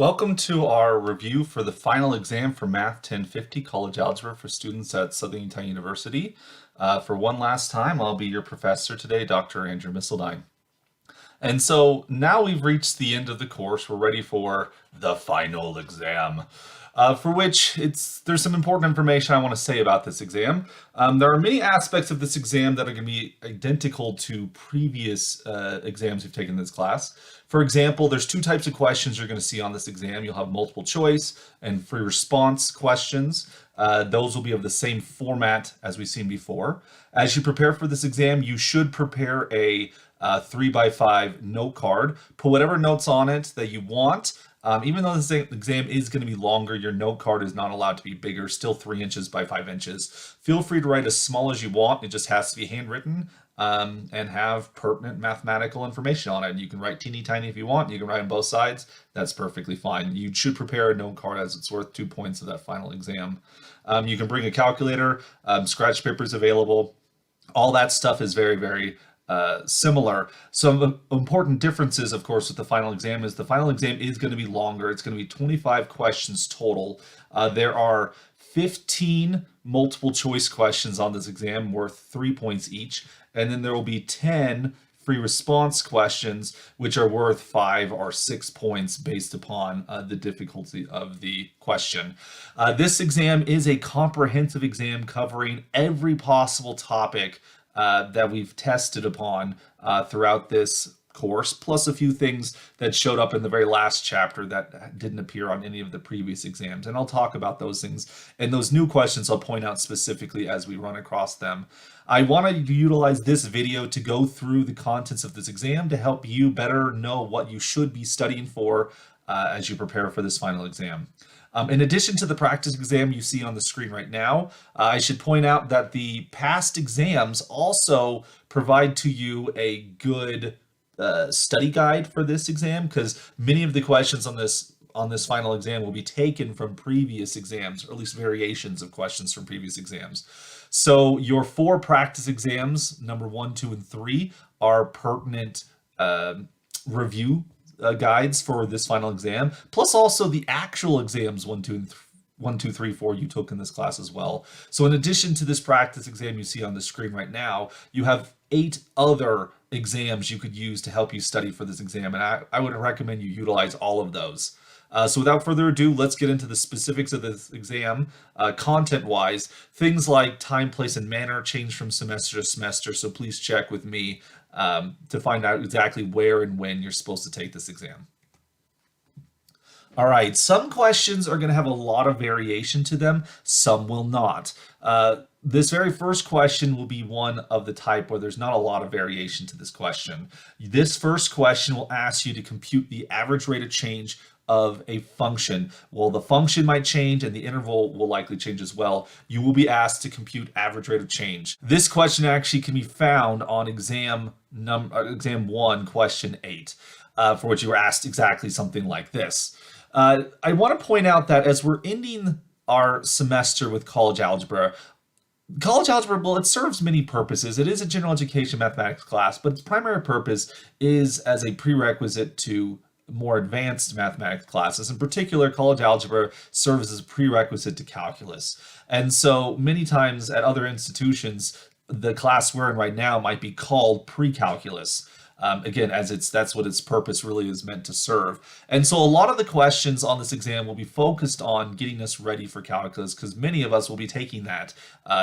Welcome to our review for the final exam for Math 1050 College Algebra for students at Southern Utah University. For one last time, I'll be your professor today, Dr. Andrew Misseldine. And so now we've reached the end of the course. We're ready for the final exam, for which there's some important information I want to say about this exam. There are many aspects of this exam that are going to be identical to previous exams we've taken in this class. For example, there's two types of questions you're going to see on this exam. You'll have multiple choice and free response questions. Those will be of the same format as we've seen before. As you prepare for this exam, you should prepare a 3x5 note card. Put whatever notes on it that you want. Even though this exam is going to be longer, your note card is not allowed to be bigger, still 3 inches by 5 inches. Feel free to write as small as you want. It just has to be handwritten and have pertinent mathematical information on it. You can write teeny tiny if you want. You can write on both sides. That's perfectly fine. You should prepare a note card as it's worth 2 points of that final exam. You can bring a calculator, scratch papers available. All that stuff is very, very similar. Some important differences, of course, with the final exam is the final exam is going to be longer. It's going to be 25 questions total. There are 15 multiple choice questions on this exam worth 3 points each. And then there will be 10 free response questions, which are worth 5 or 6 points based upon the difficulty of the question. This exam is a comprehensive exam covering every possible topic that we've tested upon throughout this course, plus a few things that showed up in the very last chapter that didn't appear on any of the previous exams. And I'll talk about those things. And those new questions I'll point out specifically as we run across them. I wanted to utilize this video to go through the contents of this exam to help you better know what you should be studying for as you prepare for this final exam. In addition to the practice exam you see on the screen right now, I should point out that the past exams also provide to you a good study guide for this exam, because many of the questions on this final exam will be taken from previous exams, or at least variations of questions from previous exams. So your 4 practice exams, number 1, 2, and 3, are pertinent review guides for this final exam, plus also the actual exams 1, 2, 3, 4 you took in this class as well. So in addition to this practice exam you see on the screen right now, you have 8 other exams you could use to help you study for this exam, and I would recommend you utilize all of those. So without further ado, let's get into the specifics of this exam. Content-wise, things like time, place, and manner change from semester to semester, so please check with me to find out exactly where and when you're supposed to take this exam. All right, some questions are going to have a lot of variation to them, some will not. This very first question will be one of the type where there's not a lot of variation to this question. This first question will ask you to compute the average rate of change of a function. Well, the function might change and the interval will likely change as well. You will be asked to compute average rate of change. This question actually can be found on exam 1, question 8, for which you were asked exactly something like this. I want to point out that as we're ending our semester with college algebra, well, it serves many purposes. It is a general education mathematics class, but its primary purpose is as a prerequisite to more advanced mathematics classes. In particular, college algebra serves as a prerequisite to calculus. And so many times at other institutions, the class we're in right now might be called pre-calculus. Again, as that's what its purpose really is meant to serve. And so a lot of the questions on this exam will be focused on getting us ready for calculus, because many of us will be taking that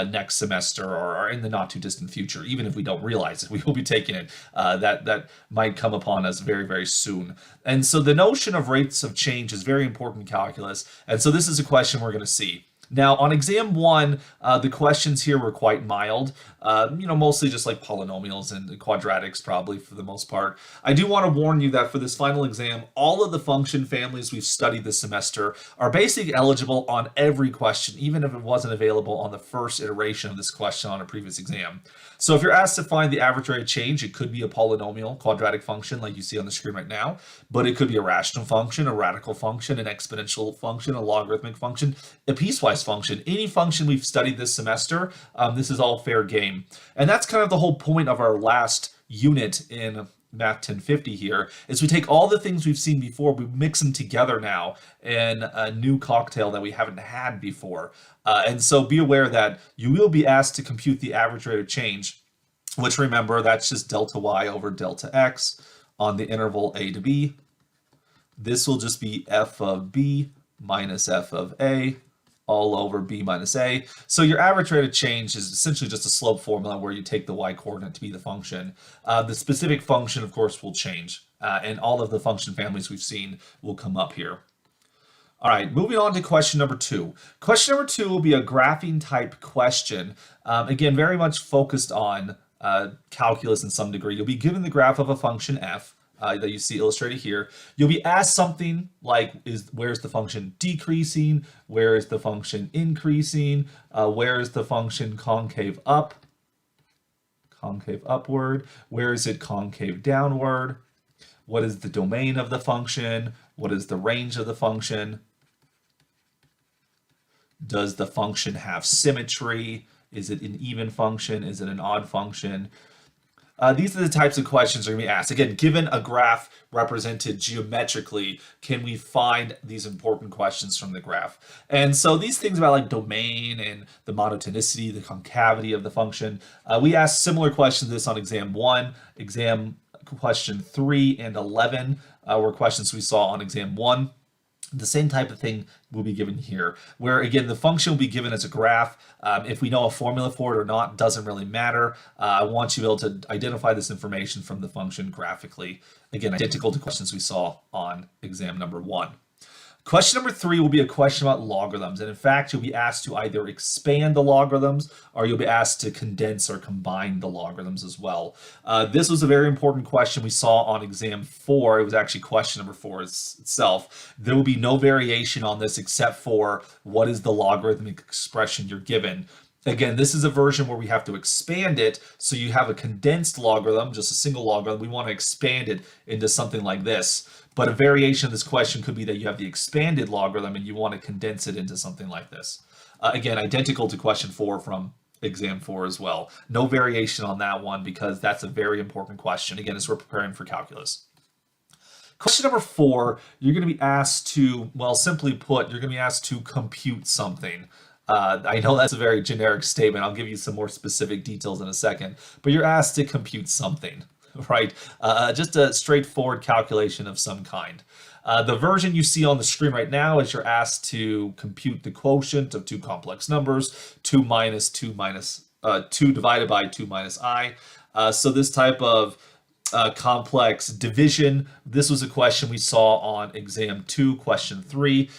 next semester or in the not too distant future. Even if we don't realize it, we will be taking it. That might come upon us very, very soon. And so the notion of rates of change is very important in calculus. And so this is a question we're going to see. Now, on exam 1, the questions here were quite mild, mostly just like polynomials and quadratics probably for the most part. I do want to warn you that for this final exam, all of the function families we've studied this semester are basically eligible on every question, even if it wasn't available on the first iteration of this question on a previous exam. So if you're asked to find the average rate of change, it could be a polynomial quadratic function like you see on the screen right now, but it could be a rational function, a radical function, an exponential function, a logarithmic function, a piecewise function. Any function we've studied this semester, this is all fair game. And that's kind of the whole point of our last unit in Math 1050 here is we take all the things we've seen before, we mix them together now in a new cocktail that we haven't had before. And so be aware that you will be asked to compute the average rate of change, which remember, that's just delta y over delta x on the interval a to b. This will just be f of b minus f of a all over b minus a. So your average rate of change is essentially just a slope formula where you take the y-coordinate to be the function. The specific function, of course, will change, and all of the function families we've seen will come up here. All right, moving on to question number 2. Question number 2 will be a graphing type question. Again, very much focused on calculus in some degree. You'll be given the graph of a function f, that you see illustrated here. You'll be asked something like, where's the function decreasing? Where is the function increasing? Where is the function concave up? Concave upward? Where is it concave downward? What is the domain of the function? What is the range of the function? Does the function have symmetry? Is it an even function? Is it an odd function? These are the types of questions that are going to be asked. Again, given a graph represented geometrically, can we find these important questions from the graph? And so these things about like domain and the monotonicity, the concavity of the function, we asked similar questions to this on exam 1. Exam question 3 and 11 were questions we saw on exam 1. The same type of thing will be given here, where again the function will be given as a graph. If we know a formula for it or not doesn't really matter. I want you to be able to identify this information from the function graphically. Again, identical to questions we saw on exam number 1. Question number 3 will be a question about logarithms, and in fact you'll be asked to either expand the logarithms or you'll be asked to condense or combine the logarithms as well. This was a very important question we saw on exam 4. It was actually question number 4 itself. There will be no variation on this except for what is the logarithmic expression you're given. Again, this is a version where we have to expand it, so you have a condensed logarithm, just a single logarithm. We want to expand it into something like this. But a variation of this question could be that you have the expanded logarithm and you want to condense it into something like this. Again, identical to question 4 from exam 4 as well. No variation on that one because that's a very important question, again, as we're preparing for calculus. Question number 4, you're going to be asked to, well, simply put, you're going to be asked to compute something. I know that's a very generic statement. I'll give you some more specific details in a second, but you're asked to compute something, right? Just a straightforward calculation of some kind. The version you see on the screen right now is you're asked to compute the quotient of two complex numbers, 2 divided by 2 minus I. So this type of complex division. This was a question we saw on exam 2, question 3.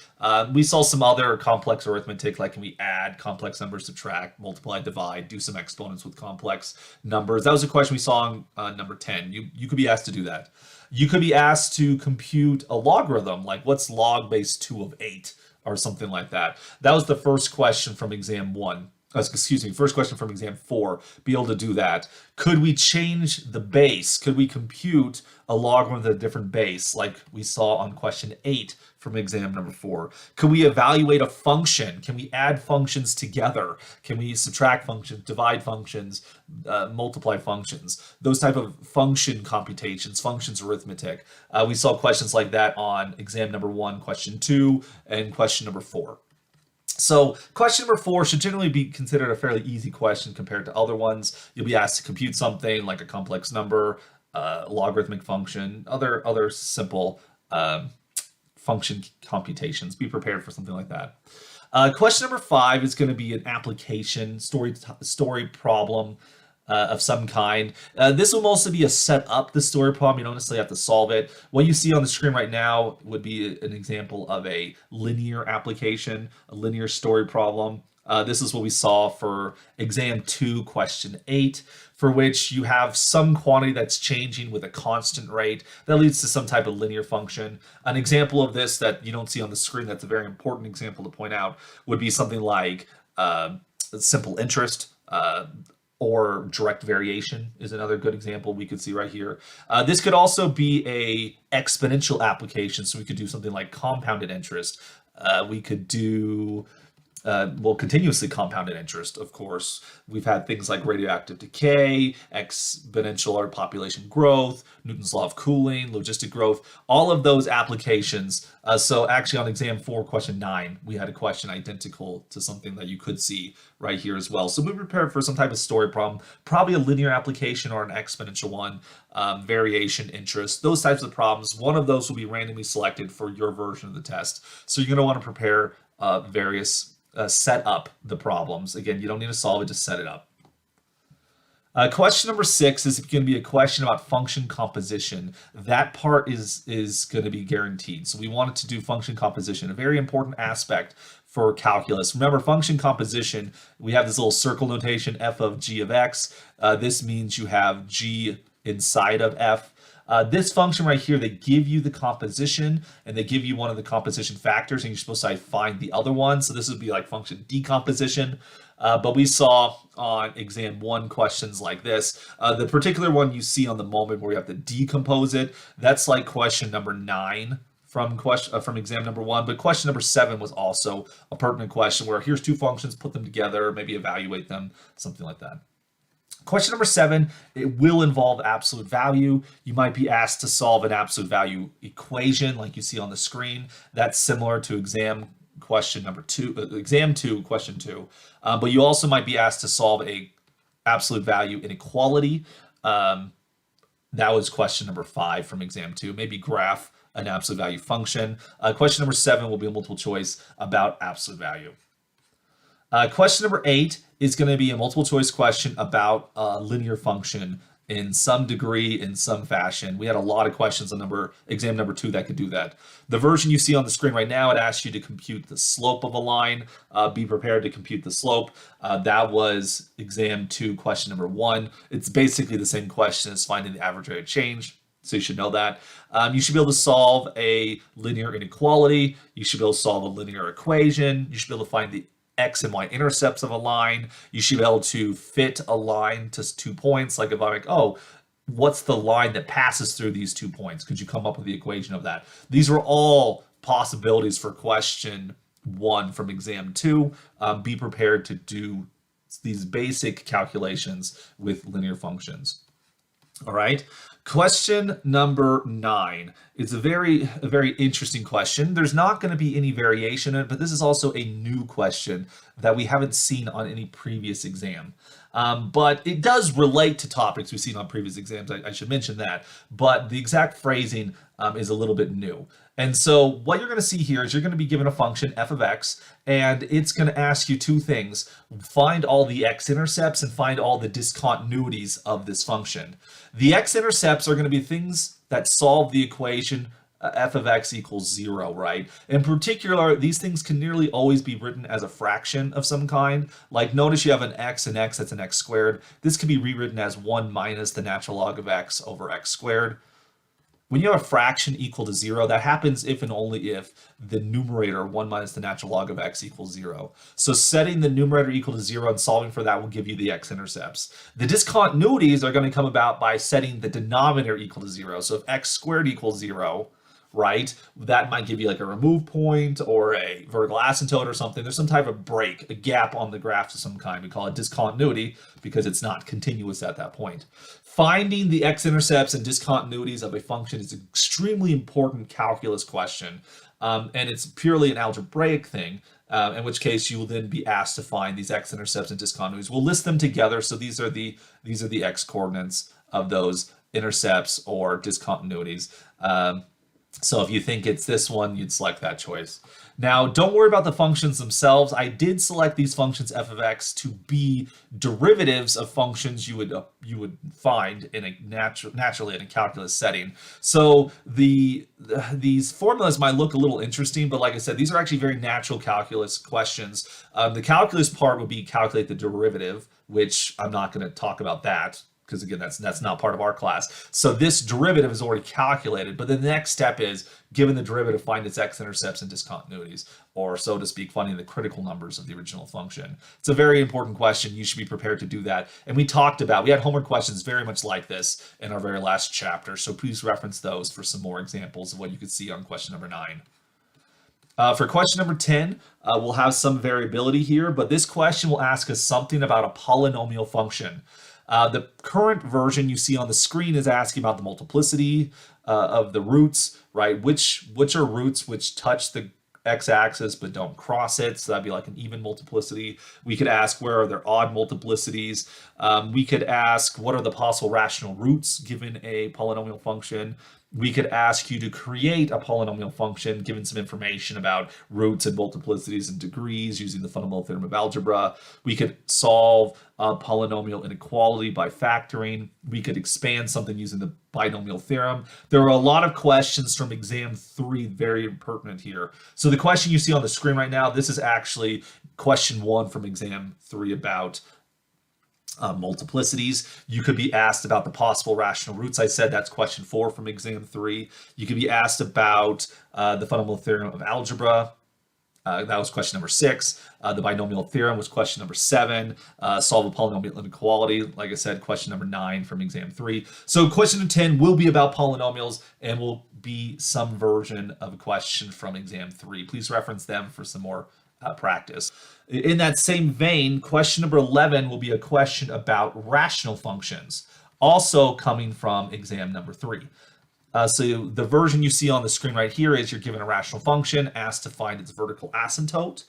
We saw some other complex arithmetic, like can we add complex numbers, subtract, multiply, divide, do some exponents with complex numbers. That was a question we saw on number 10. You could be asked to do that. You could be asked to compute a logarithm, like what's log base 2 of 8 or something like that. That was the first question from exam 1. First question from exam 4, be able to do that. Could we change the base? Could we compute a logarithm with a different base, like we saw on question 8 from exam number 4? Could we evaluate a function? Can we add functions together? Can we subtract functions, divide functions, multiply functions? Those type of function computations, functions arithmetic. We saw questions like that on exam number 1, question 2, and question number 4. So question number 4 should generally be considered a fairly easy question compared to other ones. You'll be asked to compute something like a complex number, logarithmic function, other simple function computations. Be prepared for something like that. Question number 5 is going to be an application story problem of some kind. This will mostly be a set up the story problem. You don't necessarily have to solve it. What you see on the screen right now would be an example of a linear application, a linear story problem. This is what we saw for exam 2, question 8, for which you have some quantity that's changing with a constant rate that leads to some type of linear function. An example of this that you don't see on the screen that's a very important example to point out would be something like simple interest, or direct variation is another good example we could see right here. This could also be a exponential application, so we could do something like compounded interest. We could do well, continuously compounded interest, of course. We've had things like radioactive decay, exponential or population growth, Newton's law of cooling, logistic growth, all of those applications. So actually on exam 4, question 9, we had a question identical to something that you could see right here as well. So be prepared for some type of story problem, probably a linear application or an exponential one, variation, interest, those types of problems. One of those will be randomly selected for your version of the test. So you're going to want to prepare various set up the problems. Again, you don't need to solve it, just set it up. Question number 6 is going to be a question about function composition. That part is going to be guaranteed. So we wanted to do function composition, a very important aspect for calculus. Remember, function composition, we have this little circle notation, f of g of x. This means you have g inside of f. This function right here, they give you the composition and they give you one of the composition factors and you're supposed to find the other one. So this would be like function decomposition. But we saw on exam 1 questions like this. The particular one you see on the moment where you have to decompose it, that's like question number 9 from exam number 1. But question number 7 was also a pertinent question where here's 2 functions, put them together, maybe evaluate them, something like that. Question number 7, it will involve absolute value. You might be asked to solve an absolute value equation like you see on the screen. That's similar to exam question number 2, exam 2, question 2. But you also might be asked to solve a absolute value inequality. That was question number 5 from exam 2. Maybe graph an absolute value function. Question number 7 will be a multiple choice about absolute value. Question number 8 is going to be a multiple choice question about a linear function in some degree, in some fashion. We had a lot of questions on exam number 2 that could do that. The version you see on the screen right now, it asks you to compute the slope of a line. Be prepared to compute the slope. That was exam 2, question number 1. It's basically the same question as finding the average rate of change. So you should know that. You should be able to solve a linear inequality. You should be able to solve a linear equation. You should be able to find the x and y intercepts of a line. You should be able to fit a line to 2 points. Like if I'm like, oh, what's the line that passes through these 2 points? Could you come up with the equation of that? These are all possibilities for question 1 from exam 2. Be prepared to do these basic calculations with linear functions. All right. Question number 9 is a very interesting question. There's not going to be any variation in it, but this is also a new question that we haven't seen on any previous exam. But it does relate to topics we've seen on previous exams. I should mention that. But the exact phrasing is a little bit new. And so what you're going to see here is you're going to be given a function f of x, and it's going to ask you 2 things. Find all the x-intercepts and find all the discontinuities of this function. The x-intercepts are going to be things that solve the equation f of x equals 0, right? In particular, these things can nearly always be written as a fraction of some kind. Like notice you have an x and x, that's an x squared. This can be rewritten as 1 minus the natural log of x over x squared. When you have a fraction equal to 0, that happens if and only if the numerator, 1 minus the natural log of x equals 0. So setting the numerator equal to 0 and solving for that will give you the x-intercepts. The discontinuities are going to come about by setting the denominator equal to 0. So if x squared equals 0, right, that might give you like a remove point or a vertical asymptote or something. There's some type of break, a gap on the graph of some kind. We call it discontinuity because it's not continuous at that point. Finding the x-intercepts and discontinuities of a function is an extremely important calculus question, and it's purely an algebraic thing, in which case you will then be asked to find these x-intercepts and discontinuities. We'll list them together, so these are the x-coordinates of those intercepts or discontinuities. So if you think it's this one, you'd select that choice. Now, don't worry about the functions themselves. I did select these functions f of x to be derivatives of functions you would find in a naturally in a calculus setting. So these formulas might look a little interesting, but like I said, these are actually very natural calculus questions. The calculus part would be calculate the derivative, which I'm not going to talk about that, because again, that's not part of our class. So this derivative is already calculated, but the next step is, given the derivative, find its x-intercepts and discontinuities, or so to speak, finding the critical numbers of the original function. It's a very important question. You should be prepared to do that. And we had homework questions very much like this in our very last chapter, so please reference those for some more examples of what you could see on question number 9. For question number 10, we'll have some variability here, but this question will ask us something about a polynomial function. The current version you see on the screen is asking about the multiplicity of the roots, right? Which are roots which touch the x-axis but don't cross it, so that'd be like an even multiplicity. We could ask where are there odd multiplicities. We could ask what are the possible rational roots given a polynomial function. We could ask you to create a polynomial function given some information about roots and multiplicities and degrees using the fundamental theorem of algebra. We could solve a polynomial inequality by factoring. We could expand something using the binomial theorem. There are a lot of questions from exam 3 very pertinent here. So the question you see on the screen right now, this is actually question 1 from exam 3 about multiplicities. You could be asked about the possible rational roots. I said that's question 4 from exam 3. You could be asked about the fundamental theorem of algebra. That was question number 6. The binomial theorem was question number 7. Solve a polynomial inequality, like I said, question number 9 from exam 3. So question 10 will be about polynomials and will be some version of a question from exam 3. Please reference them for some more practice. In that same vein, question number 11 will be a question about rational functions, also coming from exam number 3. So the version you see on the screen right here is you're given a rational function, asked to find its vertical asymptote.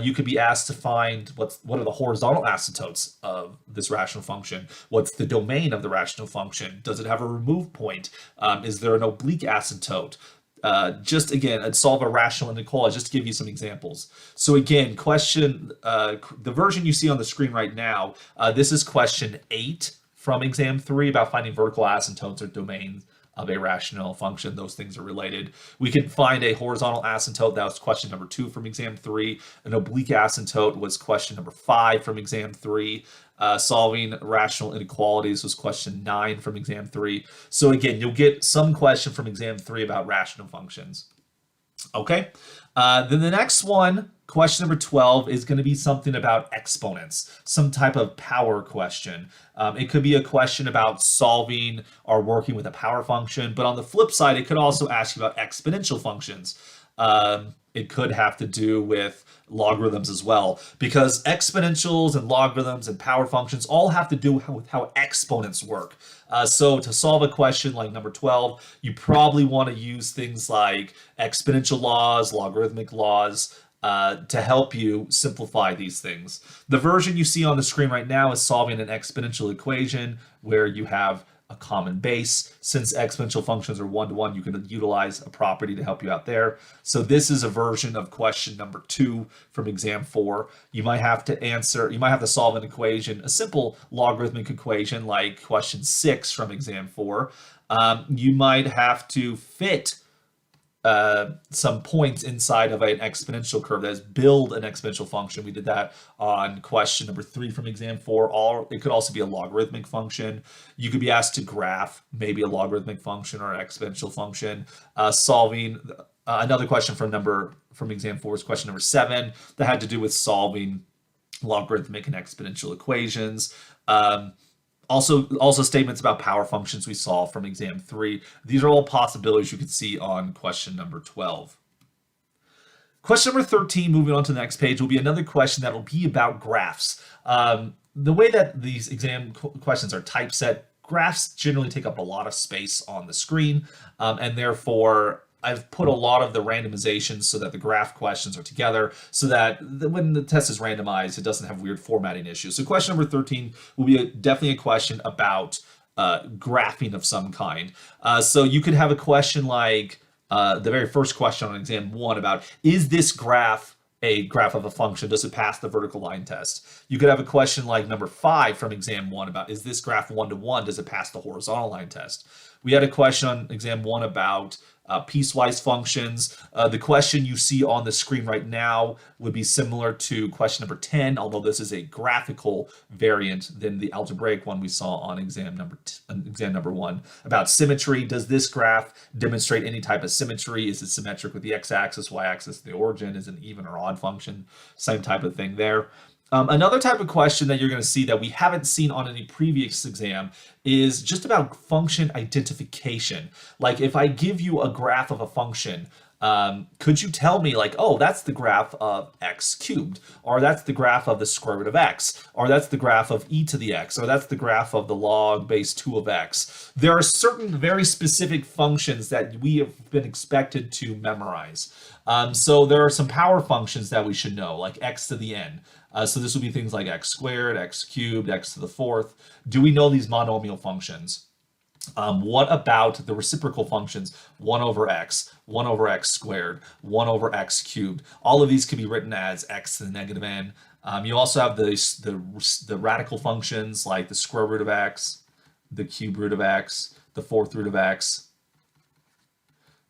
You could be asked to find what are the horizontal asymptotes of this rational function. What's the domain of the rational function? Does it have a remove point? Is there an oblique asymptote? Just again, solve a rational inequality, just to give you some examples. So again, the version you see on the screen right now, this is question 8 from exam 3 about finding vertical asymptotes or domains of a rational function. Those things are related. We can find a horizontal asymptote. That was question number 2 from exam 3. An oblique asymptote was question number 5 from exam 3. Solving rational inequalities was question 9 from exam 3. So again, you'll get some question from exam 3 about rational functions. Okay, then the next one, question number 12, is going to be something about exponents, some type of power question. It could be a question about solving or working with a power function, but on the flip side, it could also ask you about exponential functions. It could have to do with logarithms as well, because exponentials and logarithms and power functions all have to do with how exponents work. So to solve a question like number 12, you probably want to use things like exponential laws, logarithmic laws, to help you simplify these things. The version you see on the screen right now is solving an exponential equation where you have a common base. Since exponential functions are one-to-one, you can utilize a property to help you out there. So this is a version of question number 2 from exam 4. You might have to solve an equation, a simple logarithmic equation like question 6 from exam 4. You might have to fit some points inside of an exponential curve, that is, build an exponential function. We did that on question number 3 from exam 4. It could also be a logarithmic function. You could be asked to graph maybe a logarithmic function or an exponential function. Solving another question from exam 4 is question number 7 that had to do with solving logarithmic and exponential equations. Also statements about power functions we saw from exam 3. These are all possibilities you can see on question number 12. Question number 13, moving on to the next page, will be another question that will be about graphs. The way that these exam questions are typeset, graphs generally take up a lot of space on the screen, and therefore I've put a lot of the randomizations so that the graph questions are together, so that when the test is randomized, it doesn't have weird formatting issues. So question number 13 will be definitely a question about graphing of some kind. So you could have a question like the very first question on exam 1 about, is this graph a graph of a function? Does it pass the vertical line test? You could have a question like number 5 from exam 1 about, is this graph one-to-one? Does it pass the horizontal line test? We had a question on exam 1 about piecewise functions. The question you see on the screen right now would be similar to question number 10, although this is a graphical variant than the algebraic one we saw on exam number 1. About symmetry, does this graph demonstrate any type of symmetry? Is it symmetric with the x-axis, y-axis, the origin? Is it an even or odd function? Same type of thing there. Another type of question that you're going to see that we haven't seen on any previous exam is just about function identification. Like if I give you a graph of a function, Could you tell me like, oh, that's the graph of x cubed, or that's the graph of the square root of x, or that's the graph of e to the x, or that's the graph of the log base 2 of x. There are certain very specific functions that we have been expected to memorize. So there are some power functions that we should know, like x to the n. So this would be things like x squared, x cubed, x to the fourth. Do we know these monomial functions? What about the reciprocal functions 1 over x, 1 over x squared, 1 over x cubed? All of these can be written as x to the negative n. You also have the radical functions like the square root of x, the cube root of x, the fourth root of x.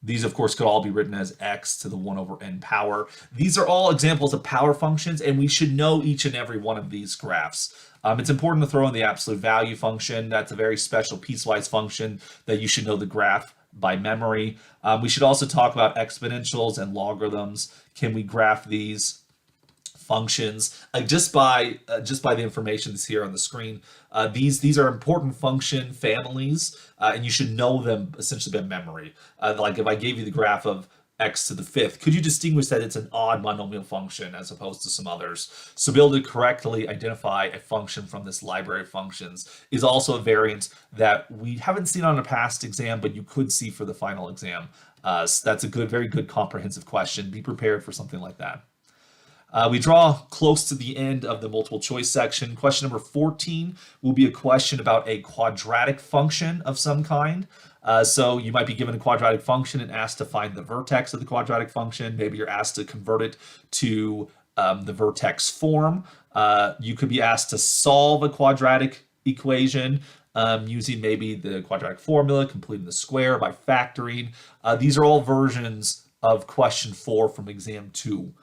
These, of course, could all be written as x to the 1 over n power. These are all examples of power functions, and we should know each and every one of these graphs. It's important to throw in the absolute value function. That's a very special piecewise function that you should know the graph by memory. We should also talk about exponentials and logarithms. Can we graph these functions just by the information that's here on the screen? These are important function families, and you should know them essentially by memory. Like if I gave you the graph of x to the fifth, could you distinguish that it's an odd monomial function as opposed to some others? So be able to correctly identify a function from this library of functions is also a variant that we haven't seen on a past exam, but you could see for the final exam. So that's a very good comprehensive question. Be prepared for something like that. We draw close to the end of the multiple choice section. Question number 14 will be a question about a quadratic function of some kind. So you might be given a quadratic function and asked to find the vertex of the quadratic function. Maybe you're asked to convert it to the vertex form. You could be asked to solve a quadratic equation using maybe the quadratic formula, completing the square by factoring. These are all versions of question 4 from exam 2.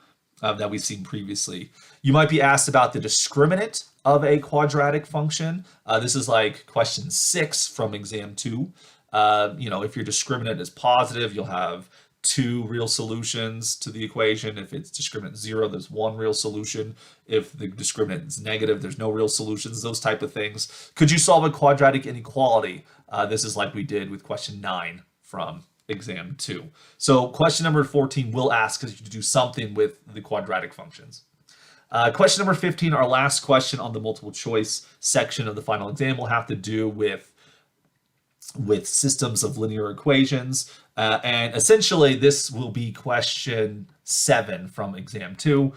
That we've seen previously. You might be asked about the discriminant of a quadratic function. This is like question 6 from exam 2. If your discriminant is positive, you'll have 2 real solutions to the equation. If it's discriminant 0, there's 1 real solution. If the discriminant is negative, there's no real solutions, those type of things. Could you solve a quadratic inequality? This is like we did with question 9 from exam 2. So question number 14 will ask us to do something with the quadratic functions. Question number 15, our last question on the multiple choice section of the final exam, will have to do with systems of linear equations. And essentially, this will be question 7 from exam 2,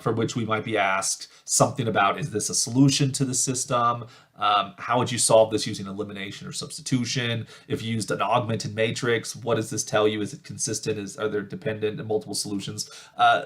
for which we might be asked something about, is this a solution to the system? How would you solve this using elimination or substitution? If you used an augmented matrix, what does this tell you? Is it consistent? Are there dependent and multiple solutions?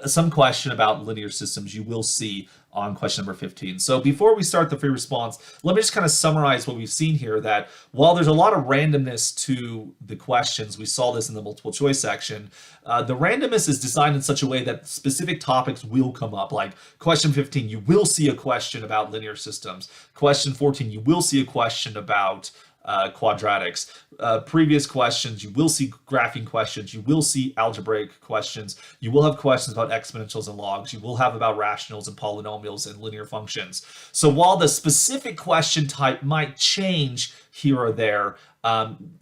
Some question about linear systems you will see on question number 15. So before we start the free response, let me just kind of summarize what we've seen here, that while there's a lot of randomness to the questions, we saw this in the multiple choice section, the randomness is designed in such a way that specific topics will come up. Like question 15, you will see a question about linear systems. Question 14, you will see a question about quadratics. Previous questions, you will see graphing questions, you will see algebraic questions, you will have questions about exponentials and logs, you will have about rationals and polynomials and linear functions. So while the specific question type might change here or there,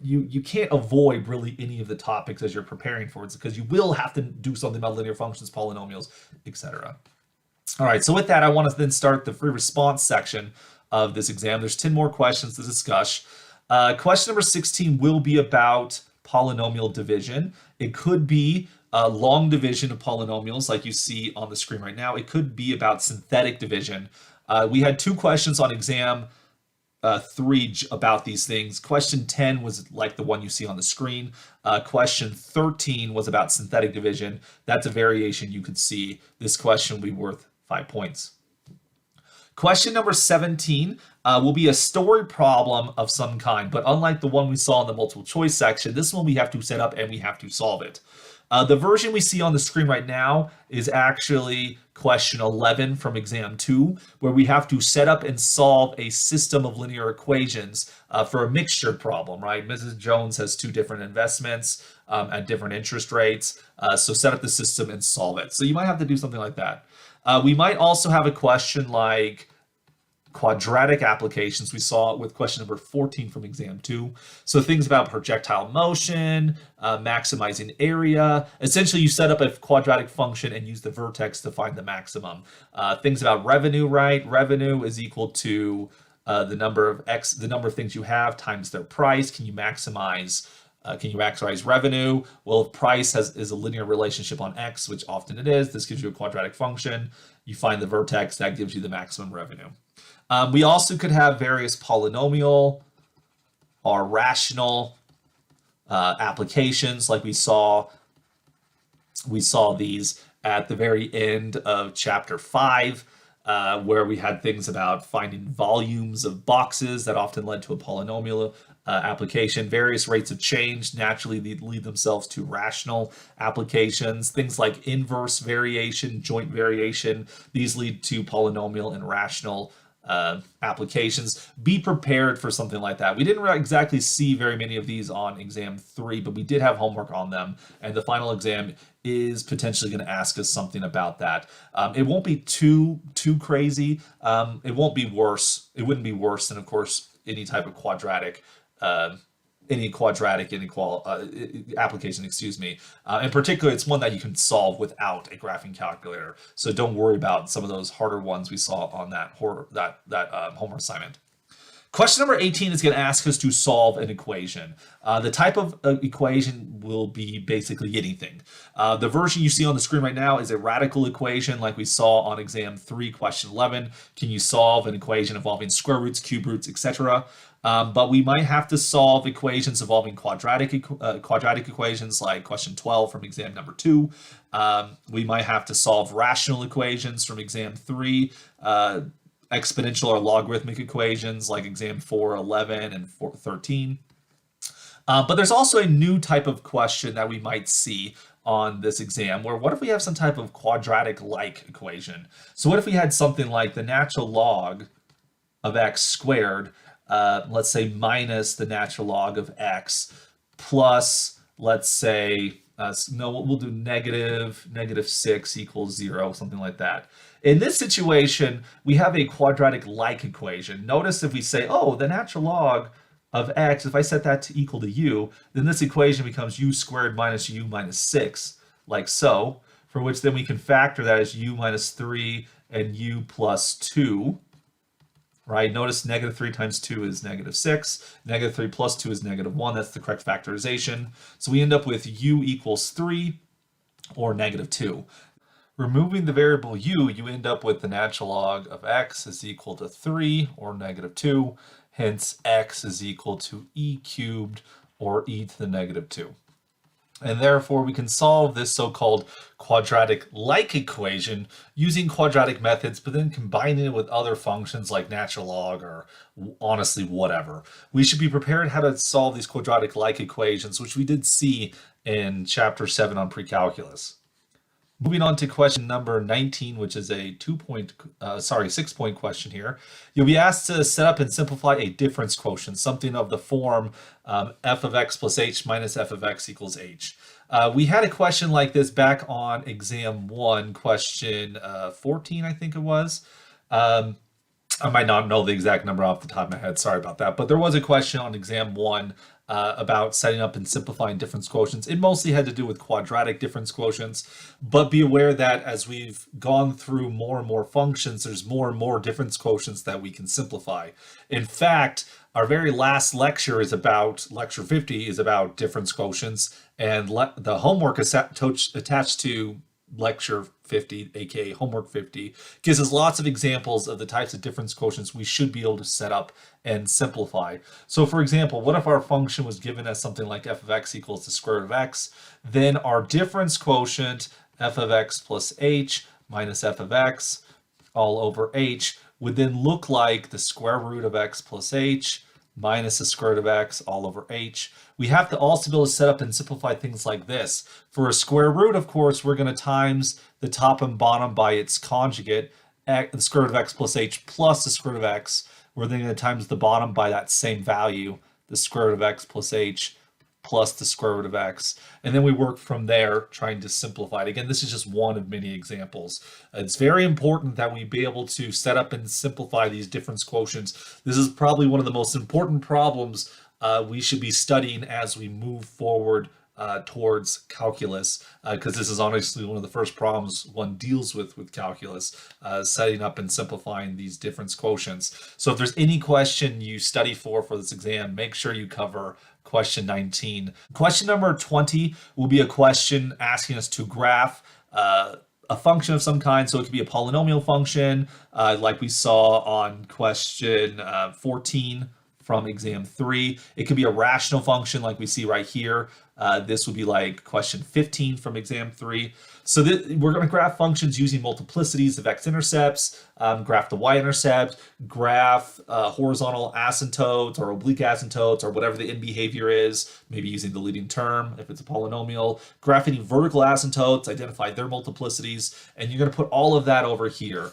you can't avoid really any of the topics as you're preparing for it, because you will have to do something about linear functions, polynomials, etc. All right, so with that, I want to then start the free response section of this exam. There's 10 more questions to discuss. Question number 16 will be about polynomial division. It could be long division of polynomials like you see on the screen right now. It could be about synthetic division. We had 2 questions on exam 3 about these things. Question 10 was like the one you see on the screen. Question 13 was about synthetic division. That's a variation you could see. This question will be worth 5 points. Question number 17 will be a story problem of some kind, but unlike the one we saw in the multiple choice section, this one we have to set up and we have to solve it. The version we see on the screen right now is actually question 11 from exam 2, where we have to set up and solve a system of linear equations for a mixture problem, right? Mrs. Jones has 2 different investments at different interest rates, so set up the system and solve it. So you might have to do something like that. We might also have a question like, quadratic applications. We saw it with question number 14 from exam 2. So things about projectile motion, maximizing area. Essentially, you set up a quadratic function and use the vertex to find the maximum. Things about revenue, right? Revenue is equal to the number of things you have times their price. Can you maximize revenue? Well, if price is a linear relationship on x, which often it is, this gives you a quadratic function. You find the vertex, that gives you the maximum revenue. We also could have various polynomial or rational applications, like we saw these at the very end of chapter 5, where we had things about finding volumes of boxes that often led to a polynomial application. Various rates of change naturally lead themselves to rational applications. Things like inverse variation, joint variation, these lead to polynomial and rational applications. Be prepared for something like that. We didn't exactly see very many of these on exam 3, but we did have homework on them, and the final exam is potentially going to ask us something about that. It won't be too crazy. It won't be worse. It wouldn't be worse than, of course, any type of quadratic application, excuse me. In particular, it's one that you can solve without a graphing calculator. So don't worry about some of those harder ones we saw on that homework assignment. Question number 18 is going to ask us to solve an equation. The type of equation will be basically anything. The version you see on the screen right now is a radical equation like we saw on exam 3, question 11. Can you solve an equation involving square roots, cube roots, etc.? But we might have to solve equations involving quadratic equations like question 12 from exam number 2. We might have to solve rational equations from exam 3. Exponential or logarithmic equations like exam 4, 11, and 13. But there's also a new type of question that we might see on this exam, where what if we have some type of quadratic-like equation? So what if we had something like the natural log of x squared, let's say minus the natural log of x, plus, let's say, we'll do negative 6 equals 0, something like that. In this situation, we have a quadratic-like equation. Notice if we say, oh, the natural log of x, if I set that to equal to u, then this equation becomes u squared minus u minus 6, like so, for which then we can factor that as u minus 3 and u plus 2, right? Notice negative 3 times 2 is negative 6. Negative 3 plus 2 is negative 1. That's the correct factorization. So we end up with u equals 3 or negative 2. Removing the variable u, you end up with the natural log of x is equal to 3 or negative 2. Hence, x is equal to e cubed or e to the negative 2. And therefore, we can solve this so-called quadratic-like equation using quadratic methods, but then combining it with other functions like natural log or honestly whatever. We should be prepared how to solve these quadratic-like equations, which we did see in chapter 7 on pre-calculus. Moving on to question number 19, which is a 6-point question here. You'll be asked to set up and simplify a difference quotient, something of the form f of x plus h minus f of x equals h. We had a question like this back on exam 1, question 14, I think it was. I might not know the exact number off the top of my head, sorry about that, but there was a question on exam 1 about setting up and simplifying difference quotients. It mostly had to do with quadratic difference quotients, but be aware that as we've gone through more and more functions, there's more and more difference quotients that we can simplify. In fact, our very last lecture is about, lecture 50 is about difference quotients, and the homework is attached to lecture 50, aka homework 50, gives us lots of examples of the types of difference quotients we should be able to set up and simplify. So for example, what if our function was given as something like f of x equals the square root of x? Then our difference quotient, f of x plus h minus f of x all over h, would then look like the square root of x plus h minus the square root of x all over h. We have to also be able to set up and simplify things like this. For a square root, of course, we're going to times the top and bottom by its conjugate, the square root of x plus h plus the square root of x. We're then going to times the bottom by that same value, the square root of x plus h plus the square root of x. And then we work from there trying to simplify it. Again, this is just one of many examples. It's very important that we be able to set up and simplify these difference quotients. This is probably one of the most important problems we should be studying as we move forward towards calculus, because this is honestly one of the first problems one deals with calculus, setting up and simplifying these difference quotients. So if there's any question you study for this exam, make sure you cover question 19. Question number 20 will be a question asking us to graph a function of some kind. So it could be a polynomial function, like we saw on question 14 from exam 3. It could be a rational function like we see right here. This would be like question 15 from exam 3. So we're going to graph functions using multiplicities of x-intercepts, graph the y-intercept, graph horizontal asymptotes or oblique asymptotes or whatever the end behavior is, maybe using the leading term if it's a polynomial, graph any vertical asymptotes, identify their multiplicities, and you're going to put all of that over here.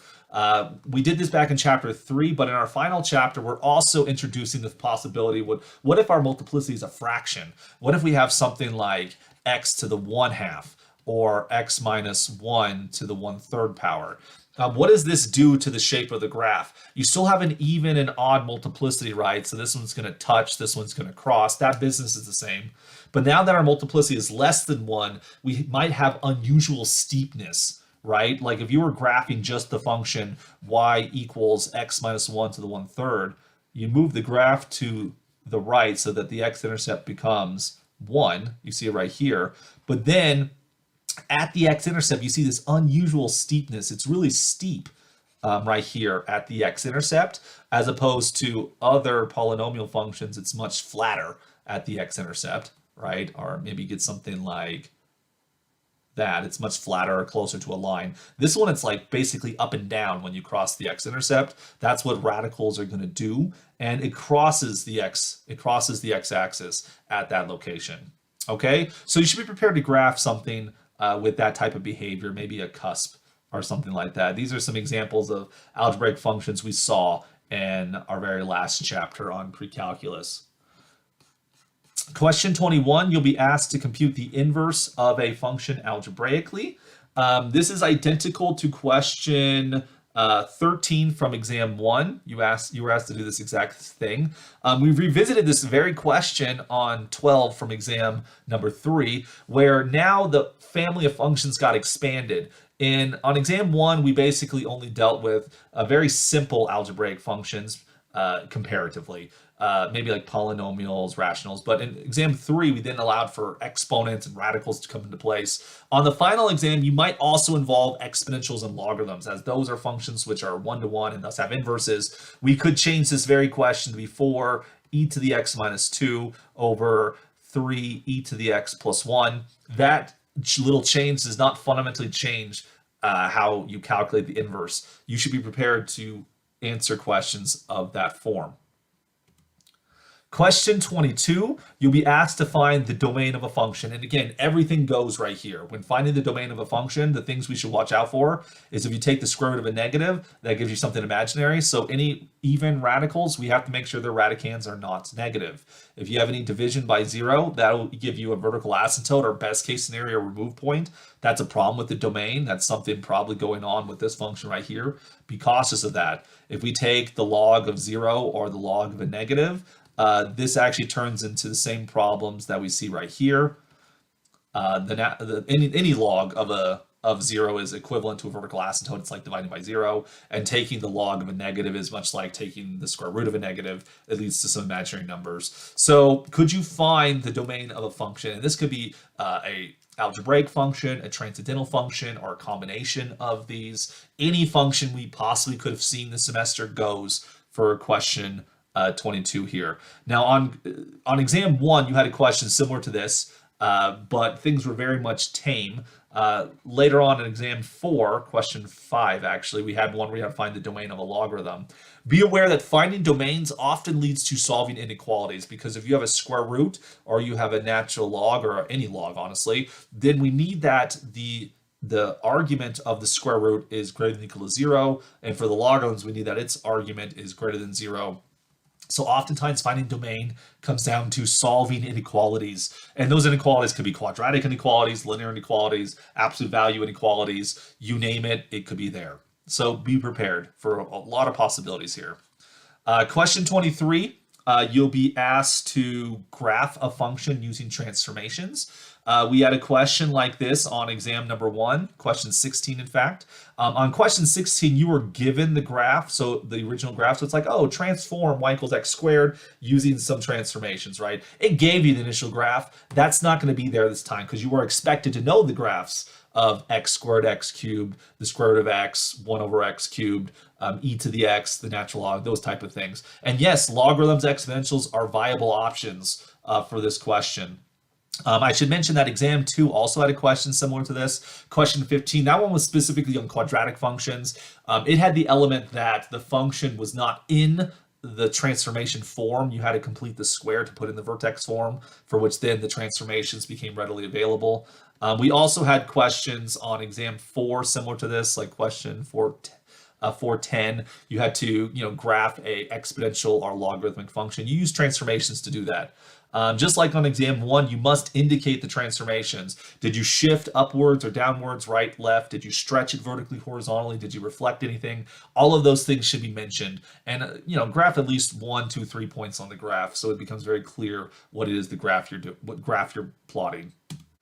We did this back in chapter 3, but in our final chapter, we're also introducing the possibility, what if our multiplicity is a fraction? What if we have something like x to the 1/2 or x minus 1 to the 1/3 power? What does this do to the shape of the graph? You still have an even and odd multiplicity, right? So this one's going to touch, this one's going to cross. That business is the same. But now that our multiplicity is less than 1, we might have unusual steepness, right? Like if you were graphing just the function y equals x minus 1 to the 1/3, you move the graph to the right so that the x-intercept becomes 1. You see it right here. But then at the x-intercept, you see this unusual steepness. It's really steep right here at the x-intercept, as opposed to other polynomial functions. It's much flatter at the x-intercept, right? Or maybe get something like that. It's much flatter or closer to a line. This one, it's like basically up and down when you cross the x-intercept. That's what radicals are going to do, and it crosses the x-axis at that location. Okay, so you should be prepared to graph something with that type of behavior, maybe a cusp or something like that. These are some examples of algebraic functions we saw in our very last chapter on precalculus. Question 21, you'll be asked to compute the inverse of a function algebraically. This is identical to question 13 from exam 1. You were asked to do this exact thing. We've revisited this very question on 12 from exam number 3, where now the family of functions got expanded. On exam 1, we basically only dealt with very simple algebraic functions comparatively. Maybe like polynomials, rationals, but in exam 3, we then allowed for exponents and radicals to come into place. On the final exam, you might also involve exponentials and logarithms, as those are functions which are one-to-one and thus have inverses. We could change this very question to be 4 e to the x minus 2 over 3 e to the x plus 1. That little change does not fundamentally change how you calculate the inverse. You should be prepared to answer questions of that form. Question 22, you'll be asked to find the domain of a function. And again, everything goes right here. When finding the domain of a function, the things we should watch out for is if you take the square root of a negative, that gives you something imaginary. So any even radicals, we have to make sure their radicands are not negative. If you have any division by 0, that'll give you a vertical asymptote or best case scenario remove point. That's a problem with the domain. That's something probably going on with this function right here. Be cautious of that. If we take the log of 0 or the log of a negative, this actually turns into the same problems that we see right here. Any log of 0 is equivalent to a vertical asymptote. It's like dividing by 0, and taking the log of a negative is much like taking the square root of a negative. It leads to some imaginary numbers. So could you find the domain of a function? And this could be a algebraic function, a transcendental function, or a combination of these. Any function we possibly could have seen this semester goes for question 22 here. Now on exam 1, you had a question similar to this, but things were very much tame. Later on in exam 4, question 5 actually, we had one where you had to find the domain of a logarithm. Be aware that finding domains often leads to solving inequalities, because if you have a square root or you have a natural log, or any log honestly, then we need that the argument of the square root is greater than or equal to 0, and for the logarithms we need that its argument is greater than 0. So oftentimes finding domain comes down to solving inequalities. And those inequalities could be quadratic inequalities, linear inequalities, absolute value inequalities, you name it, it could be there. So be prepared for a lot of possibilities here. Question 23, you'll be asked to graph a function using transformations. We had a question like this on exam number 1, question 16, in fact. On question 16, you were given the graph, so the original graph, so it's like, oh, transform y equals x squared using some transformations, right? It gave you the initial graph. That's not going to be there this time because you were expected to know the graphs of x squared, x cubed, the square root of x, 1 over x cubed, e to the x, the natural log, those type of things. And yes, logarithms, exponentials are viable options for this question. I should mention that exam 2 also had a question similar to this. Question 15, that one was specifically on quadratic functions. It had the element that the function was not in the transformation form. You had to complete the square to put in the vertex form, for which then the transformations became readily available. We also had questions on exam 4 similar to this, like question 410. You had to, graph a exponential or logarithmic function. You use transformations to do that. Just like on exam 1, you must indicate the transformations. Did you shift upwards or downwards, right, left? Did you stretch it vertically, horizontally? Did you reflect anything? All of those things should be mentioned. And, graph at least 1, 2, 3 points on the graph so it becomes very clear what it is what graph you're plotting.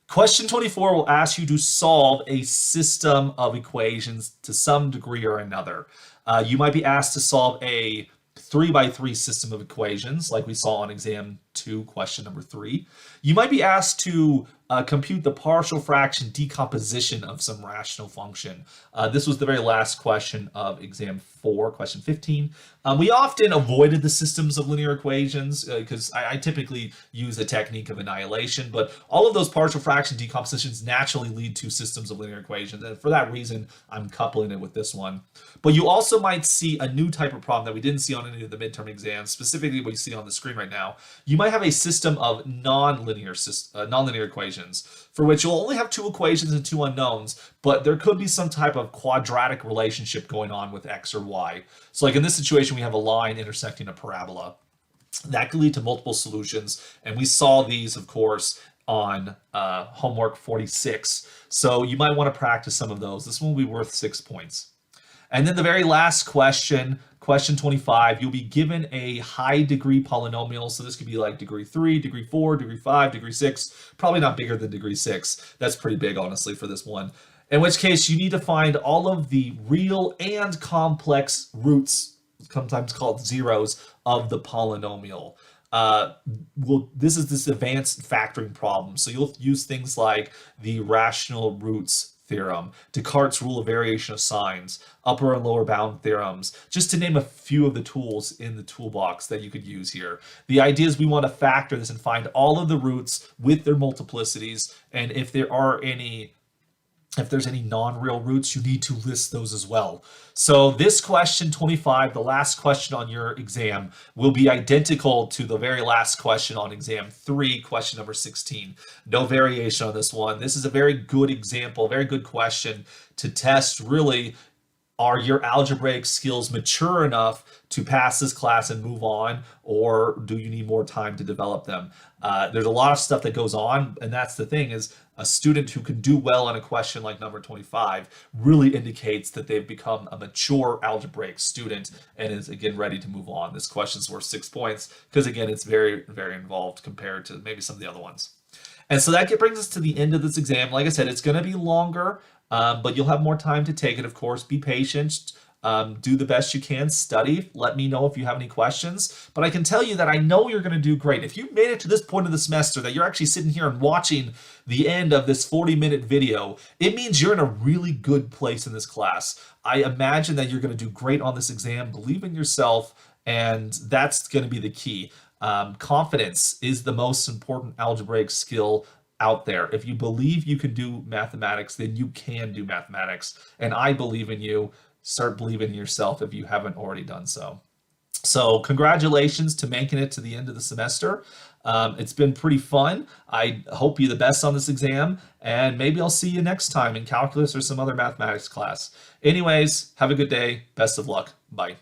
Question 24 will ask you to solve a system of equations to some degree or another. You might be asked to solve a 3x3 system of equations, like we saw on exam 2, question number 3. You might be asked to compute the partial fraction decomposition of some rational function. This was the very last question of exam 4, question 15. We often avoided the systems of linear equations because I typically use the technique of annihilation, but all of those partial fraction decompositions naturally lead to systems of linear equations, and for that reason, I'm coupling it with this one. But you also might see a new type of problem that we didn't see on any of the midterm exams, specifically what you see on the screen right now. You might have a system of nonlinear equations, for which you'll only have 2 equations and 2 unknowns, but there could be some type of quadratic relationship going on with x or y. So like in this situation, we have a line intersecting a parabola. That could lead to multiple solutions, and we saw these, of course, on homework 46. So you might want to practice some of those. This one will be worth 6 points. And then the very last question, question 25, you'll be given a high degree polynomial. So this could be like degree 3, degree 4, degree 5, degree 6, probably not bigger than degree 6. That's pretty big, honestly, for this one. In which case you need to find all of the real and complex roots, sometimes called zeros, of the polynomial. This is this advanced factoring problem. So you'll use things like the rational roots theorem, Descartes' rule of variation of signs, upper and lower bound theorems, just to name a few of the tools in the toolbox that you could use here. The idea is we want to factor this and find all of the roots with their multiplicities, and if there's any non-real roots, you need to list those as well. So this question 25, the last question on your exam, will be identical to the very last question on exam 3, question number 16. No variation on this one. This is a very good example, very good question to test really, are your algebraic skills mature enough to pass this class and move on, or do you need more time to develop them? There's a lot of stuff that goes on, and that's the thing, is a student who can do well on a question like number 25 really indicates that they've become a mature algebraic student and is, again, ready to move on. This question's worth 6 points because, again, it's very, very involved compared to maybe some of the other ones. And so that brings us to the end of this exam. Like I said, it's going to be longer, but you'll have more time to take it, of course. Be patient. Do the best you can, study. Let me know if you have any questions. But I can tell you that I know you're going to do great. If you made it to this point of the semester, that you're actually sitting here and watching the end of this 40-minute video, it means you're in a really good place in this class. I imagine that you're going to do great on this exam. Believe in yourself, and that's going to be the key. Confidence is the most important algebraic skill out there. If you believe you can do mathematics, then you can do mathematics. And I believe in you. Start believing in yourself if you haven't already done so. So congratulations to making it to the end of the semester. It's been pretty fun. I hope you the best on this exam, and maybe I'll see you next time in calculus or some other mathematics class. Anyways, have a good day. Best of luck. Bye.